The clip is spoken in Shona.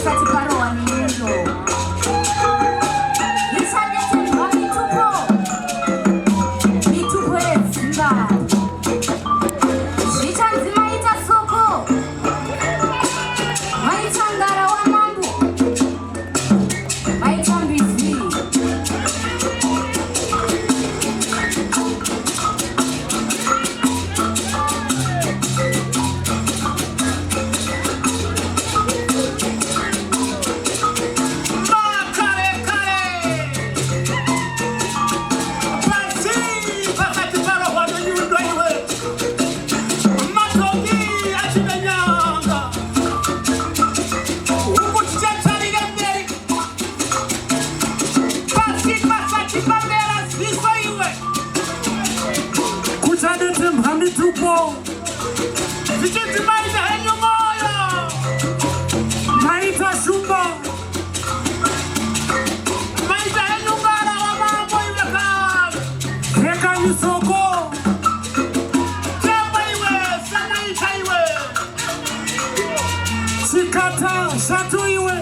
pasati parowa nemundo zvemitupo mitupo yeDzimbahwe zvichanzi maita soko maita ngara wamambo maita mbizi zvemitupo zvichiti maita henyu moyo maita shumba maita henyu ngara wamambo iwe kava rekanyu soko temba iwe semaita iwe chikata shatu iwe